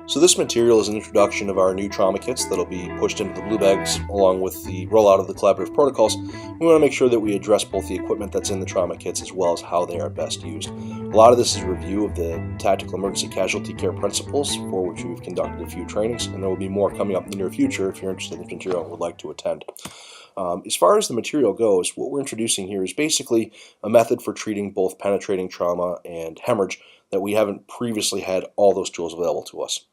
So this material is an introduction of our new trauma kits that'll be pushed into the blue bags along with the rollout of the collaborative protocols. We want to make sure that we address both the equipment that's in the trauma kits as well as how they are best used. A lot of this is a review of the tactical emergency casualty care principles, for which we've conducted a few trainings, and there will be more coming up in the near future if you're interested in this material and would like to attend. As far as the material goes, what we're introducing here is basically a method for treating both penetrating trauma and hemorrhage that we haven't previously had all those tools available to us.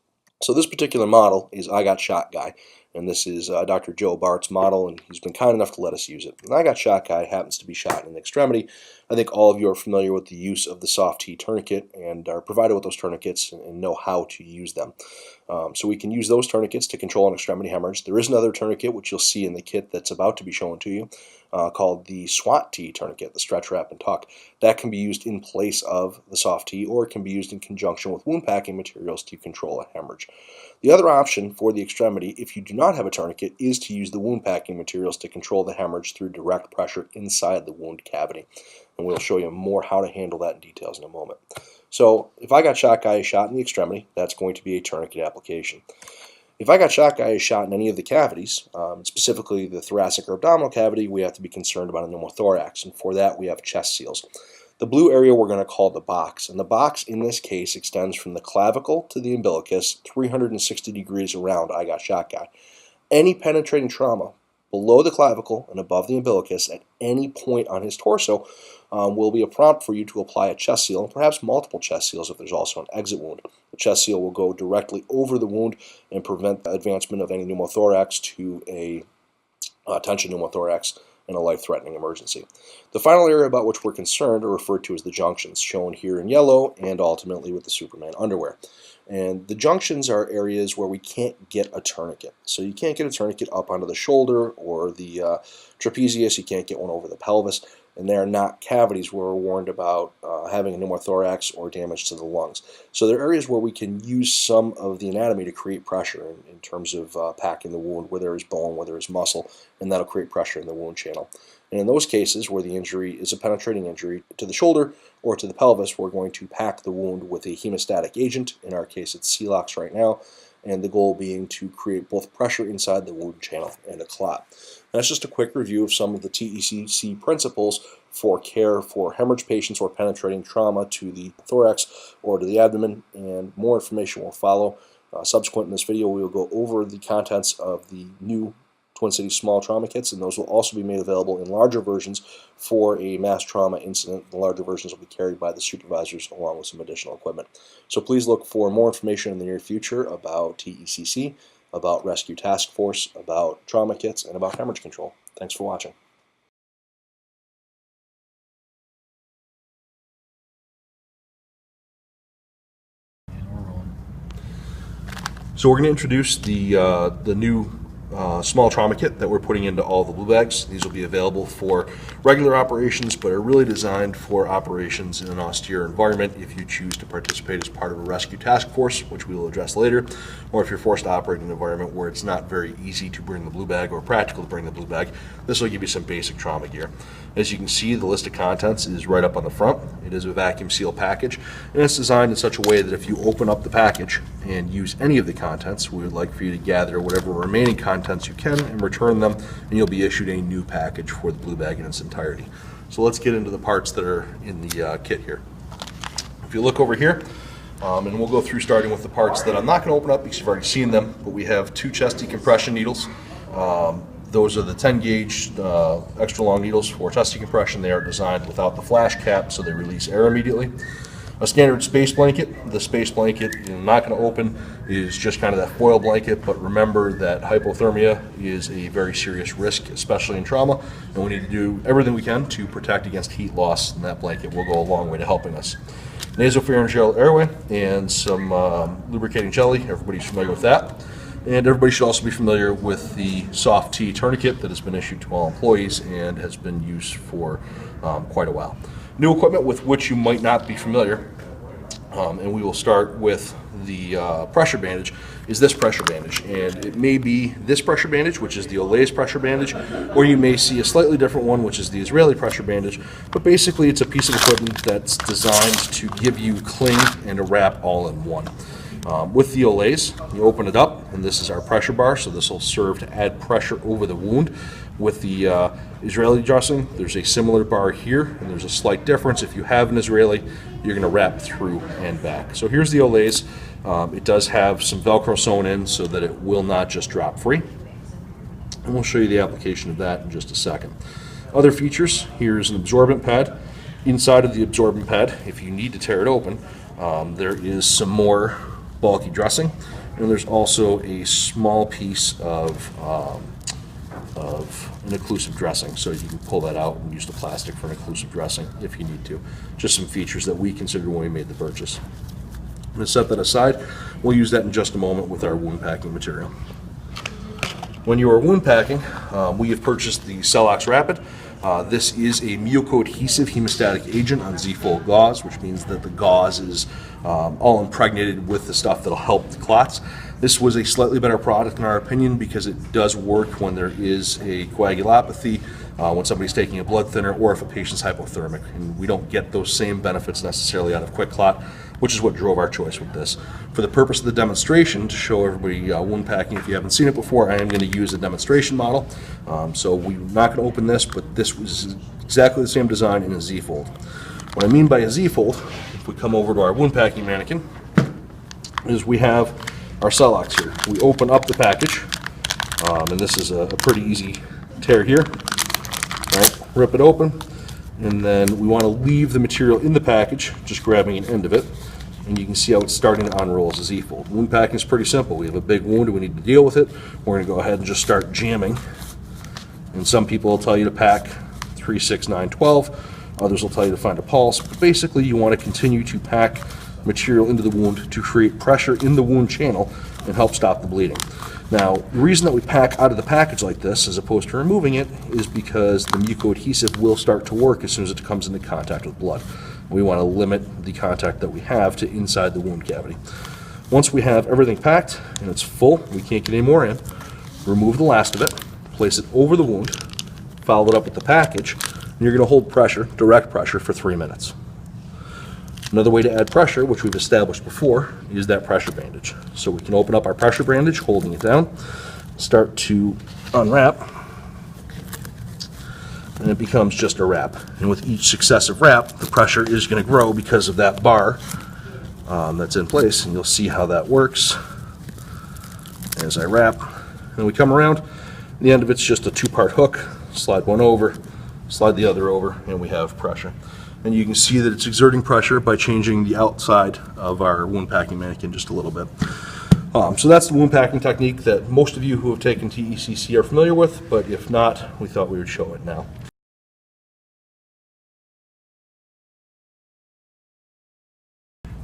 So this particular model is I Got Shot Guy, and this is Dr. Joe Bart's model, and he's been kind enough to let us use it. And I Got Shot Guy happens to be shot in the extremity. I think all of you are familiar with the use of the soft T tourniquet and are provided with those tourniquets and know how to use them. So we can use those tourniquets to control an extremity hemorrhage. There is another tourniquet, which you'll see in the kit that's about to be shown to you, called the SWAT T tourniquet, the stretch, wrap, and tuck. That can be used in place of the soft T, or it can be used in conjunction with wound packing materials to control a hemorrhage. The other option for the extremity, if you do not have a tourniquet, is to use the wound packing materials to control the hemorrhage through direct pressure inside the wound cavity. And we'll show you more how to handle that in details in a moment. So if I Got Shot Guy is shot in the extremity, that's going to be a tourniquet application. If I Got Shot Guy is shot in any of the cavities, specifically the thoracic or abdominal cavity, we have to be concerned about a pneumothorax, and for that we have chest seals. The blue area we're going to call the box, and the box in this case extends from the clavicle to the umbilicus 360 degrees around I Got Shot Guy. Any penetrating trauma below the clavicle and above the umbilicus at any point on his torso will be a prompt for you to apply a chest seal, and perhaps multiple chest seals if there's also an exit wound. The chest seal will go directly over the wound and prevent the advancement of any pneumothorax to a tension pneumothorax in a life-threatening emergency. The final area about which we're concerned are referred to as the junctions, shown here in yellow and ultimately with the Superman underwear. And the junctions are areas where we can't get a tourniquet. So you can't get a tourniquet up onto the shoulder or the trapezius, you can't get one over the pelvis, and they are not cavities where we're warned about having a pneumothorax or damage to the lungs. So they're areas where we can use some of the anatomy to create pressure in terms of packing the wound where there is bone, where there is muscle, and that'll create pressure in the wound channel. And in those cases where the injury is a penetrating injury to the shoulder or to the pelvis, we're going to pack the wound with a hemostatic agent. In our case, it's Celox right now, and the goal being to create both pressure inside the wound channel and a clot. That's just a quick review of some of the TECC principles for care for hemorrhage patients or penetrating trauma to the thorax or to the abdomen, and more information will follow. Subsequent in this video, we will go over the contents of the new Twin Cities small trauma kits, and those will also be made available in larger versions for a mass trauma incident. The larger versions will be carried by the supervisors along with some additional equipment. So please look for more information in the near future about TECC, about Rescue Task Force, about trauma kits, and about hemorrhage control. Thanks for watching. So we're going to introduce the new small trauma kit that we're putting into all the blue bags. These will be available for regular operations, but are really designed for operations in an austere environment if you choose to participate as part of a rescue task force, which we will address later, or if you're forced to operate in an environment where it's not very easy to bring the blue bag or practical to bring the blue bag. This will give you some basic trauma gear. As you can see, the list of contents is right up on the front. It is a vacuum seal package, and it's designed in such a way that if you open up the package and use any of the contents, we would like for you to gather whatever remaining contents you can and return them, and you'll be issued a new package for the blue bag in its entirety. So let's get into the parts that are in the kit here. If you look over here, and we'll go through starting with the parts that I'm not going to open up because you've already seen them, but we have two chest decompression needles. Those are the 10 gauge extra long needles for chest decompression. They are designed without the flash cap, so they release air immediately. A standard space blanket. The space blanket, I'm not going to open, is just kind of that foil blanket, but remember that hypothermia is a very serious risk, especially in trauma, and we need to do everything we can to protect against heat loss, and that blanket will go a long way to helping us. Nasopharyngeal airway and some lubricating jelly. Everybody's familiar with that. And everybody should also be familiar with the soft T tourniquet that has been issued to all employees and has been used for quite a while. New equipment with which you might not be familiar, and we will start with the pressure bandage, is this pressure bandage. And it may be this pressure bandage, which is the Olays pressure bandage, or you may see a slightly different one, which is the Israeli pressure bandage. But basically it's a piece of equipment that's designed to give you cling and a wrap all in one. With the Olays, you open it up, and this is our pressure bar, so this will serve to add pressure over the wound. With the Israeli dressing, there's a similar bar here, and there's a slight difference. If you have an Israeli, you're going to wrap through and back. So here's the Olays. It does have some Velcro sewn in so that it will not just drop free. And we'll show you the application of that in just a second. Other features, here's an absorbent pad. Inside of the absorbent pad, if you need to tear it open, there is some more bulky dressing, and there's also a small piece of an occlusive dressing, so you can pull that out and use the plastic for an occlusive dressing if you need to. Just some features that we considered when we made the purchase. I'm going to set that aside. We'll use that in just a moment with our wound packing material. When you are wound packing, we have purchased the Celox Rapid. This is a mucoadhesive hemostatic agent on Z-Fold gauze, which means that the gauze is all impregnated with the stuff that'll help the clots. This was a slightly better product in our opinion because it does work when there is a coagulopathy, when somebody's taking a blood thinner, or if a patient's hypothermic. And we don't get those same benefits necessarily out of QuikClot, which is what drove our choice with this. For the purpose of the demonstration, to show everybody wound packing, if you haven't seen it before, I am going to use a demonstration model. So we're not going to open this, but this was exactly the same design in a Z-Fold. What I mean by a Z-Fold, if we come over to our wound packing mannequin, is we have our Celox here. We open up the package, and this is a pretty easy tear here. Right, rip it open, and then we want to leave the material in the package, just grabbing an end of it, and you can see how it's starting to unroll as a Z-Fold. Wound packing is pretty simple. We have a big wound and we need to deal with it. We're going to go ahead and just start jamming. And some people will tell you to pack 3, 6, 9, 12. Others will tell you to find a pulse. But basically, you want to continue to pack material into the wound to create pressure in the wound channel and help stop the bleeding. Now, the reason that we pack out of the package like this as opposed to removing it is because the mucoadhesive will start to work as soon as it comes into contact with blood. We want to limit the contact that we have to inside the wound cavity. Once we have everything packed and it's full, we can't get any more in, remove the last of it, place it over the wound, follow it up with the package, and you're going to hold pressure, direct pressure, for 3 minutes. Another way to add pressure, which we've established before, is that pressure bandage. So we can open up our pressure bandage, holding it down, start to unwrap, and it becomes just a wrap. And with each successive wrap, the pressure is going to grow because of that bar that's in place, and you'll see how that works as I wrap. And we come around, the end of it's just a 2-part hook, slide one over, slide the other over, and we have pressure. And you can see that it's exerting pressure by changing the outside of our wound packing mannequin just a little bit. So that's the wound packing technique that most of you who have taken TECC are familiar with, but if not, we thought we would show it now.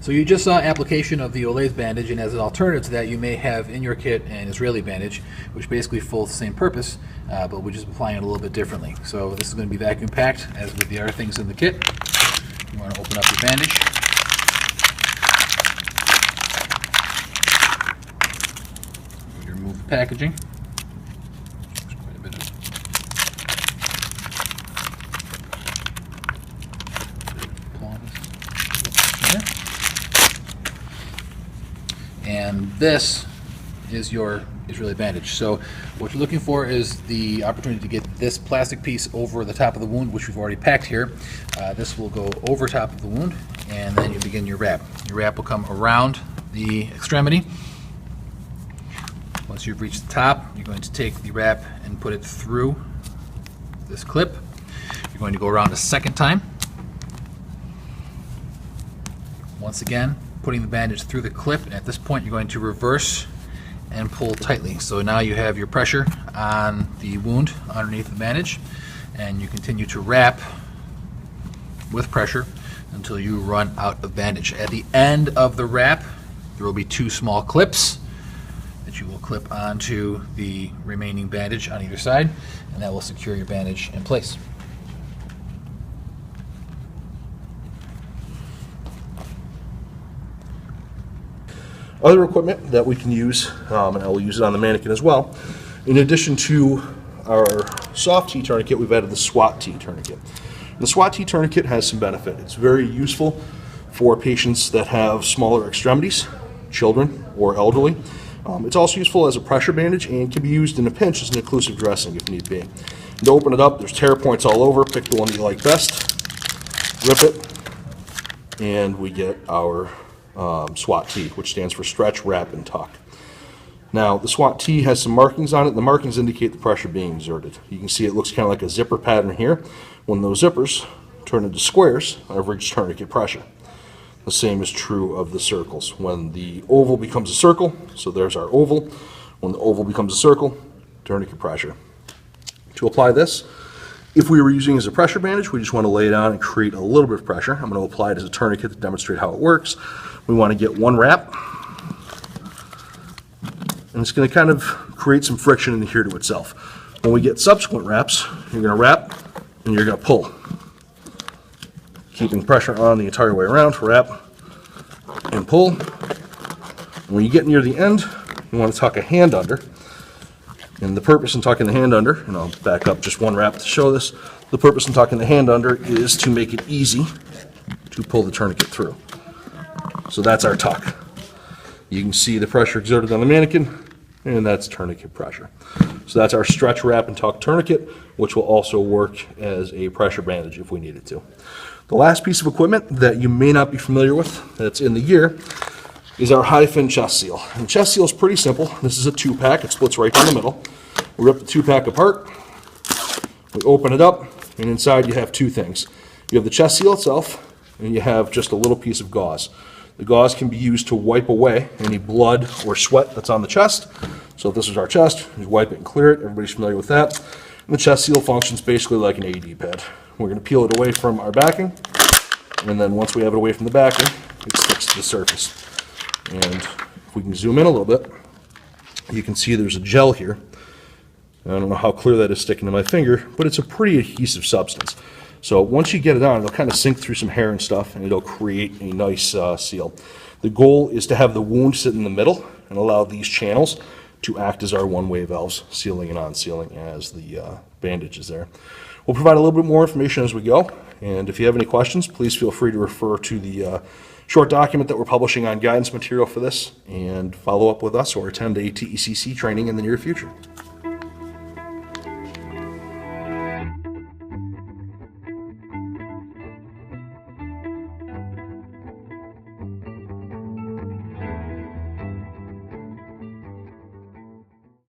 So you just saw application of the Olays bandage, and as an alternative to that, you may have in your kit an Israeli bandage, which basically fulfills the same purpose, but we're just applying it a little bit differently. So this is going to be vacuum packed, as with the other things in the kit. You want to open up your bandage. You remove the packaging. There's quite a bit of there. And this is your Israeli bandage. So what you're looking for is the opportunity to get this plastic piece over the top of the wound, which we've already packed here. This will go over top of the wound, and then you begin your wrap. Your wrap will come around the extremity. Once you've reached the top, you're going to take the wrap and put it through this clip. You're going to go around a second time. Once again, putting the bandage through the clip, and at this point you're going to reverse and pull tightly. So now you have your pressure on the wound underneath the bandage, and you continue to wrap with pressure until you run out of bandage. At the end of the wrap, there will be 2 small clips that you will clip onto the remaining bandage on either side, and that will secure your bandage in place. Other equipment that we can use, and I will use it on the mannequin as well, in addition to our soft T tourniquet, we've added the SWAT T tourniquet. The SWAT T tourniquet has some benefit. It's very useful for patients that have smaller extremities. children or elderly. It's also useful as a pressure bandage and can be used in a pinch as an occlusive dressing if need be. And to open it up, there's tear points all over. Pick the one that you like best, rip it, and we get our SWAT T, which stands for stretch, wrap, and tuck. Now, the SWAT T has some markings on it. The markings indicate the pressure being exerted. You can see it looks kind of like a zipper pattern here. When those zippers turn into squares, I've reached tourniquet pressure. The same is true of the circles. When the oval becomes a circle, so there's our oval. When the oval becomes a circle, tourniquet pressure. To apply this, if we were using it as a pressure bandage, we just want to lay it on and create a little bit of pressure. I'm going to apply it as a tourniquet to demonstrate how it works. We want to get one wrap, and it's going to kind of create some friction in here to itself. When we get subsequent wraps, you're going to wrap and you're going to pull, keeping pressure on the entire way around. Wrap and pull. When you get near the end, you want to tuck a hand under. And the purpose in tucking the hand under, and I'll back up just one wrap to show this, the purpose in tucking the hand under is to make it easy to pull the tourniquet through. So that's our tuck. You can see the pressure exerted on the mannequin, and that's tourniquet pressure. So that's our stretch, wrap, and tuck tourniquet, which will also work as a pressure bandage if we needed to. The last piece of equipment that you may not be familiar with that's in the gear is our high-fin chest seal. And chest seal is pretty simple. This is a 2-pack. It splits right down the middle. We rip the 2-pack apart. We open it up, and inside you have two things. You have the chest seal itself, and you have just a little piece of gauze. The gauze can be used to wipe away any blood or sweat that's on the chest. So if this is our chest, you wipe it and clear it. Everybody's familiar with that. And the chest seal functions basically like an AED pad. We're going to peel it away from our backing, and then once we have it away from the backing, it sticks to the surface. And if we can zoom in a little bit, you can see there's a gel here. I don't know how clear that is sticking to my finger, but it's a pretty adhesive substance. So once you get it on, it'll kind of sink through some hair and stuff, and it'll create a nice seal. The goal is to have the wound sit in the middle and allow these channels to act as our one-way valves, sealing and unsealing as the bandage is there. We'll provide a little bit more information as we go, and if you have any questions, please feel free to refer to the short document that we're publishing on guidance material for this, and follow up with us or attend a TECC training in the near future.